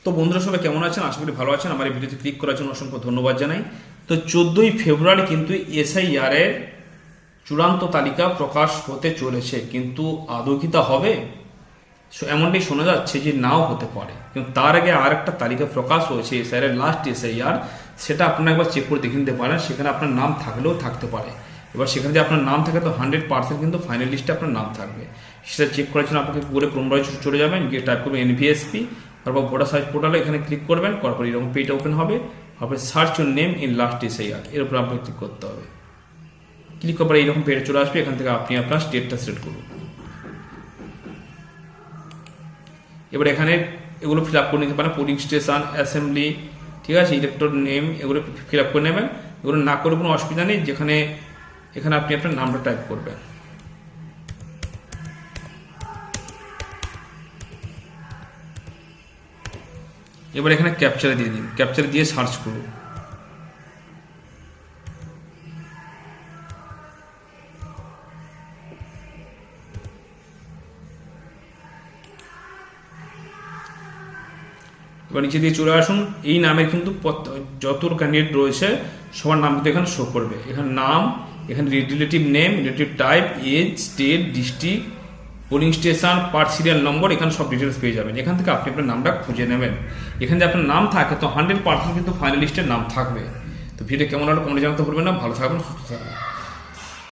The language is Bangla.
তো বন্ধুরা সবাই কেমন আছেন? আশা করি ভালো আছেন। আমার এই ভিডিওতে ক্লিক করার জন্য অসংখ্য ধন্যবাদ জানাই। তো 14ই ফেব্রুয়ারি কিন্তু এসআইআর এর চূড়ান্ত তালিকা প্রকাশ হতে চলেছে, কিন্তু আদৌ কি তা হবে? এমনটাই শোনা যাচ্ছে যে নাও হতে পারে। কিন্তু তার আগে আর একটা তালিকা প্রকাশ হয়েছে এসআইআর এর লাস্ট এসআইআর, সেটা আপনারা একবার চেক করে দেখে নিতে পারেন। সেখানে আপনার নাম থাকলেও থাকতে পারে। এবার সেখানে যদি আপনার নাম থাকে তো 100% কিন্তু ফাইনাল লিস্টে আপনার নাম থাকবে। সেটা চেক করার জন্য আপনাকে গুগলে ক্রোম ব্রাউজারে চলে যাবেন, গিয়ে টাইপ করবেন এনভিএসপি, তারপর ভোটার সার্চ পোর্টালে এখানে ক্লিক করবেন, করার পর এরকম পেজটা ওপেন হবে। তারপরে search your name in last SIR এর উপর আপনাকে ক্লিক করতে হবে। ক্লিক করার পর এইরকম পেজে চলে আসবে। এখান থেকে আপনি আপনার স্টেটটা সিলেক্ট করুন। এবার এখানে এগুলো ফিল আপ করে নিতে পারেন, পোলিং স্টেশন, অ্যাসেম্বলি, ঠিক আছে, ইলেক্টর নেম, এগুলো ফিল আপ করে নেবেন। এগুলো না করে কোনো অসুবিধা নেই, যেখানে এখানে আপনি আপনার নামটা টাইপ করবেন। এবার এখানে ক্যাপচারে দিয়ে দিন, ক্যাপচারে দিয়ে সার্চ করুন। এবার নিচে দিয়ে চলে আসুন। এই নামের কিন্তু যত ক্যান্ডিডেট রয়েছে সবার নাম কিন্তু এখানে শো করবে। এখানে নাম, এখানে relative name, relative type, age, state, district, polling station, part serial number, এখানে সব ডিটেলস পেয়ে যাবেন। এখান থেকে আপনি আপনার নামটা খুঁজে নেবেন। এখানে যে আপনার নাম থাকে তো 100% কিন্তু ফাইনালিস্টের নাম থাকবে। তো ভিডিও কেমন হলো কমেন্টে জানাতে ভুলবেন না। ভালো থাকবেন, সুস্থ থাকবেন।